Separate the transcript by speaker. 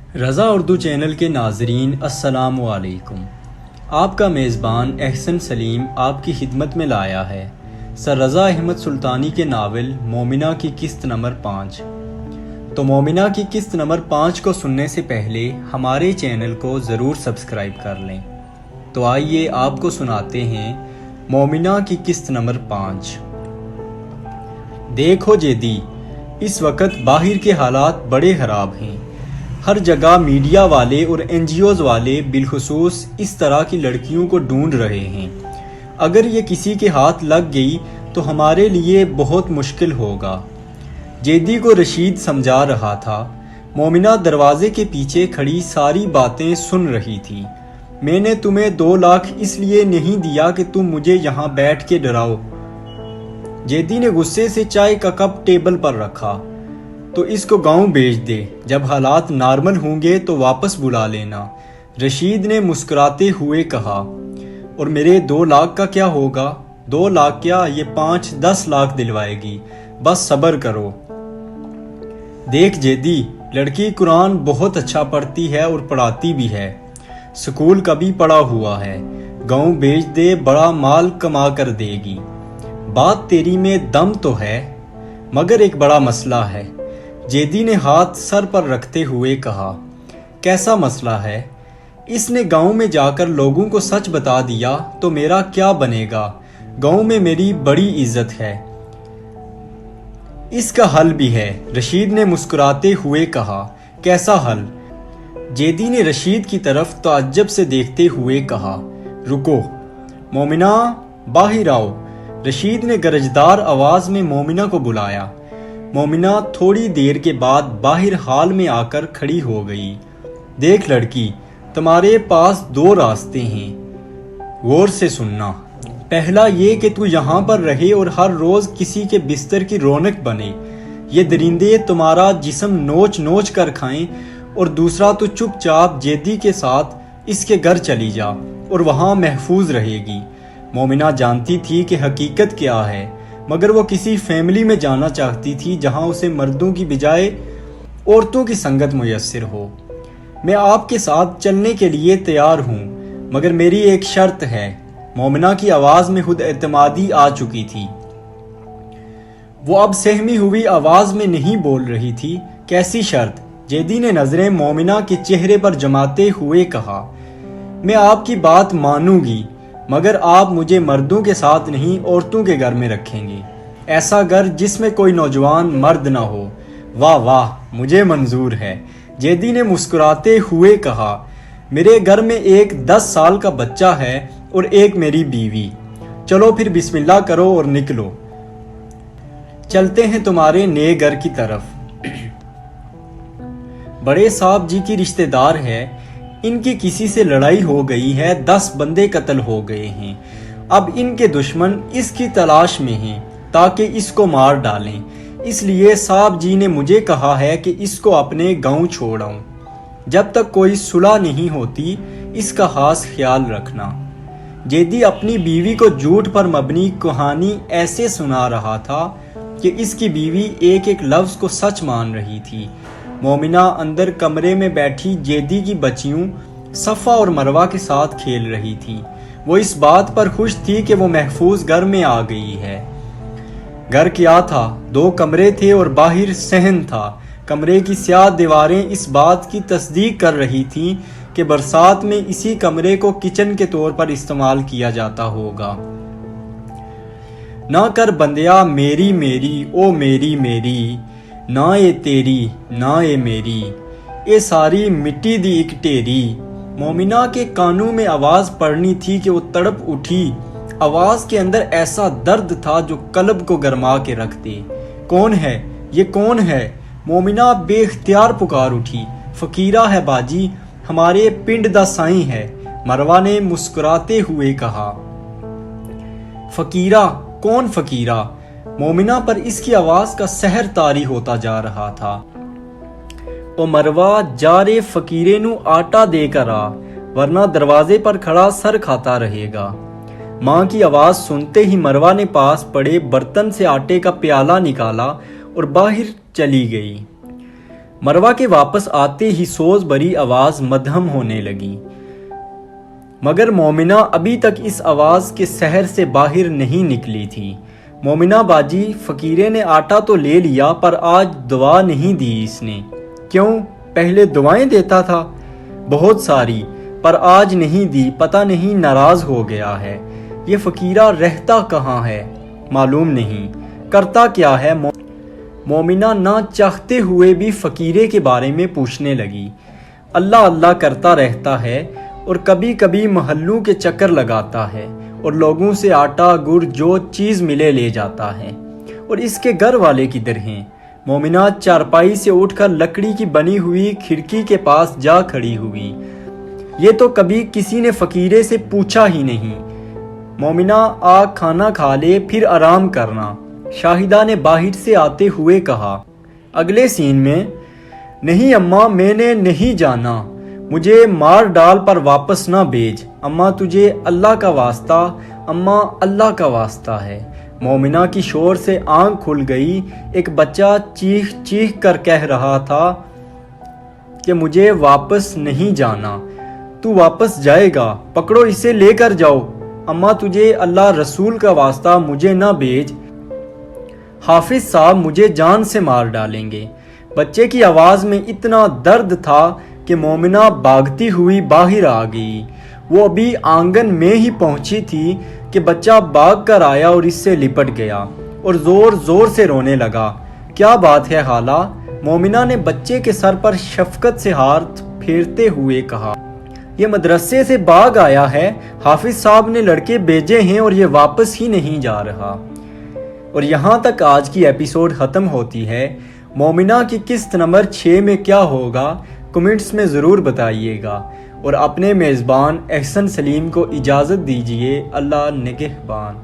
Speaker 1: رضا Urdu channel کے ناظرین السلام علیکم۔ آپ کا میزبان احسن سلیم آپ کی خدمت میں لایا ہے سر رضا احمد سلطانی کے ناول مومنہ کی قسط نمبر 5۔ تو مومنہ کی قسط نمبر 5 کو سننے سے پہلے ہمارے چینل کو ضرور سبسکرائب کر لیں۔ تو آئیے آپ کو سناتے ہیں مومنہ کی قسط نمبر 5۔ دیکھو جیدی، اس وقت باہر کے حالات بڑے خراب ہیں۔ ہر جگہ میڈیا والے اور این جی اوز والے بالخصوص اس طرح کی لڑکیوں کو ڈھونڈ رہے ہیں۔ اگر یہ کسی کے ہاتھ لگ گئی تو ہمارے لیے بہت مشکل ہوگا۔ جیدی کو رشید سمجھا رہا تھا۔ مومنہ دروازے کے پیچھے کھڑی ساری باتیں سن رہی تھی۔ میں نے تمہیں 2 لاکھ اس لیے نہیں دیا کہ تم مجھے یہاں بیٹھ کے ڈراؤ۔ جیدی نے غصے سے چائے کا کپ ٹیبل پر رکھا۔ تو اس کو گاؤں بھیج دے، جب حالات نارمل ہوں گے تو واپس بلا لینا، رشید نے مسکراتے ہوئے کہا۔ اور میرے 2 لاکھ کا کیا ہوگا؟ 2 لاکھ کیا، یہ 5-10 لاکھ دلوائے گی، بس صبر کرو۔ دیکھ جیدی، لڑکی قرآن بہت اچھا پڑھتی ہے اور پڑھاتی بھی ہے، سکول کا بھی پڑھا ہوا ہے، گاؤں بھیج دے، بڑا مال کما کر دے گی۔ بات تیری میں دم تو ہے، مگر ایک بڑا مسئلہ ہے۔ جیدی نے ہاتھ سر پر رکھتے ہوئے کہا۔ کیسا مسئلہ ہے؟ اس نے گاؤں میں جا کر لوگوں کو سچ بتا دیا تو میرا کیا بنے گا؟ گاؤں میں میری بڑی عزت ہے۔ اس کا حل بھی ہے، رشید نے مسکراتے ہوئے کہا۔ کیسا حل؟ جیدی نے رشید کی طرف تعجب سے دیکھتے ہوئے کہا۔ رکو، مومنہ باہر آؤ۔ رشید نے گرجدار آواز میں مومنہ کو بلایا۔ مومنہ تھوڑی دیر کے بعد باہر ہال میں آ کر کھڑی ہو گئی۔ دیکھ لڑکی، تمہارے پاس 2 راستے ہیں، غور سے سننا۔ پہلا یہ کہ تو یہاں پر رہے اور ہر روز کسی کے بستر کی رونق بنے، یہ درندے تمہارا جسم نوچ نوچ کر کھائیں، اور دوسرا تو چپ چاپ جیدی کے ساتھ اس کے گھر چلی جا اور وہاں محفوظ رہے گی۔ مومنہ جانتی تھی کہ حقیقت کیا ہے، مگر وہ کسی فیملی میں جانا چاہتی تھی جہاں اسے مردوں کی بجائے عورتوں کی سنگت میسر ہو۔ میں آپ کے ساتھ چلنے کے لیے تیار ہوں، مگر میری ایک شرط ہے۔ مومنہ کی آواز میں خود اعتمادی آ چکی تھی۔ وہ اب سہمی ہوئی آواز میں نہیں بول رہی تھی۔ کیسی شرط؟ جیدی نے نظریں مومنہ کے چہرے پر جماتے ہوئے کہا۔ میں آپ کی بات مانوں گی، مگر آپ مجھے مردوں کے ساتھ نہیں عورتوں کے گھر میں رکھیں گے، ایسا گھر جس میں کوئی نوجوان مرد نہ ہو۔ واہ واہ، مجھے منظور ہے، جیدی نے مسکراتے ہوئے کہا۔ میرے گھر میں ایک 10 سال کا بچہ ہے اور ایک میری بیوی۔ چلو پھر بسم اللہ کرو اور نکلو، چلتے ہیں تمہارے نئے گھر کی طرف۔ بڑے صاحب جی کی رشتہ دار ہے، ان کی کسی سے لڑائی ہو گئی ہے، 10 بندے قتل ہو گئے ہیں، اب ان کے دشمن اس کی تلاش میں ہیں تاکہ اس کو مار ڈالیں، اس لیے صاحب جی نے مجھے کہا ہے کہ اس کو اپنے گاؤں چھوڑاؤں۔ جب تک کوئی صلح نہیں ہوتی اس کا خاص خیال رکھنا۔ جیدی اپنی بیوی کو جھوٹ پر مبنی کہانی ایسے سنا رہا تھا کہ اس کی بیوی ایک ایک لفظ کو سچ مان رہی تھی۔ مومنہ اندر کمرے میں بیٹھی جیدی کی بچیوں صفا اور مروہ کے ساتھ کھیل رہی تھی۔ وہ اس بات پر خوش تھی کہ وہ محفوظ گھر میں آ گئی ہے۔ گھر کیا تھا؟ 2 کمرے تھے اور باہر صحن تھا۔ کمرے کی سیاہ دیواریں اس بات کی تصدیق کر رہی تھیں کہ برسات میں اسی کمرے کو کچن کے طور پر استعمال کیا جاتا ہوگا۔ نہ کر بندیا میری میری او میری میری، نہ اے تیری نہ اے میری، اے ساری مٹی دی ایک ٹیری۔ مومنہ کے کانوں میں آواز پڑنی تھی کہ وہ تڑپ اٹھی۔ آواز کے اندر ایسا درد تھا جو قلب کو گرما کے رکھ دے۔ کون ہے یہ؟ کون ہے؟ مومنہ بے اختیار پکار اٹھی۔ فقیرہ ہے باجی، ہمارے پنڈ دا سائیں ہے، مروہ نے مسکراتے ہوئے کہا۔ فقیرہ؟ کون فقیرہ؟ مومنہ پر اس کی آواز کا سحر طاری ہوتا جا رہا تھا۔ او مروہ جارے فقیرے نو آٹا دے کر آ، ورنہ دروازے پر کھڑا سر کھاتا رہے گا۔ ماں کی آواز سنتے ہی مروہ نے پاس پڑے برتن سے آٹے کا پیالہ نکالا اور باہر چلی گئی۔ مروہ کے واپس آتے ہی سوز بری آواز مدھم ہونے لگی، مگر مومنہ ابھی تک اس آواز کے سحر سے باہر نہیں نکلی تھی۔ مومنہ باجی، فقیرے نے آٹا تو لے لیا پر آج دعا نہیں دی اس نے۔ کیوں؟ پہلے دعائیں دیتا تھا بہت ساری، پر آج نہیں دی، پتہ نہیں ناراض ہو گیا ہے۔ یہ فقیرہ رہتا کہاں ہے معلوم نہیں، کرتا کیا ہے؟ مومنہ نہ چاہتے ہوئے بھی فقیرے کے بارے میں پوچھنے لگی۔ اللہ اللہ کرتا رہتا ہے اور کبھی کبھی محلوں کے چکر لگاتا ہے اور لوگوں سے آٹا گڑ جو چیز ملے لے جاتا ہے، اور اس کے گھر والے کدھر ہیں؟ مومنہ چارپائی سے اٹھ کر لکڑی کی بنی ہوئی کھڑکی کے پاس جا کھڑی ہوئی۔ یہ تو کبھی کسی نے فقیرے سے پوچھا ہی نہیں۔ مومنہ آ کھانا کھا لے پھر آرام کرنا، شاہدہ نے باہر سے آتے ہوئے کہا۔ اگلے سین میں، نہیں اماں میں نے نہیں جانا، مجھے مار ڈال پر واپس نہ بھیج، اماں تجھے اللہ کا واسطہ، اماں اللہ کا واسطہ ہے۔ مومنہ کی شور سے آنکھ کھل گئی۔ ایک بچہ چیخ چیخ کر کہہ رہا تھا کہ مجھے واپس نہیں جانا۔ تو واپس جائے گا، پکڑو اسے لے کر جاؤ، اماں تجھے اللہ رسول کا واسطہ مجھے نہ بھیج، حافظ صاحب مجھے جان سے مار ڈالیں گے۔ بچے کی آواز میں اتنا درد تھا کہ مومنہ بھاگتی ہوئی باہر آ گئی۔ وہ ابھی آنگن میں ہی پہنچی تھی کہ بچہ بھاگ کر آیا اور اس سے لپٹ گیا اور زور زور سے رونے لگا۔ کیا بات ہے خالہ؟ مومنہ نے بچے کے سر پر شفقت سے ہاتھ پھیرتے ہوئے کہا۔ یہ مدرسے سے بھاگ آیا ہے، حافظ صاحب نے لڑکے بھیجے ہیں اور یہ واپس ہی نہیں جا رہا۔ اور یہاں تک آج کی ایپیسوڈ ختم ہوتی ہے۔ مومنہ کی قسط نمبر 6 میں کیا ہوگا کمنٹس میں ضرور بتائیے گا، اور اپنے میزبان احسن سلیم کو اجازت دیجیے۔ اللہ نگہبان۔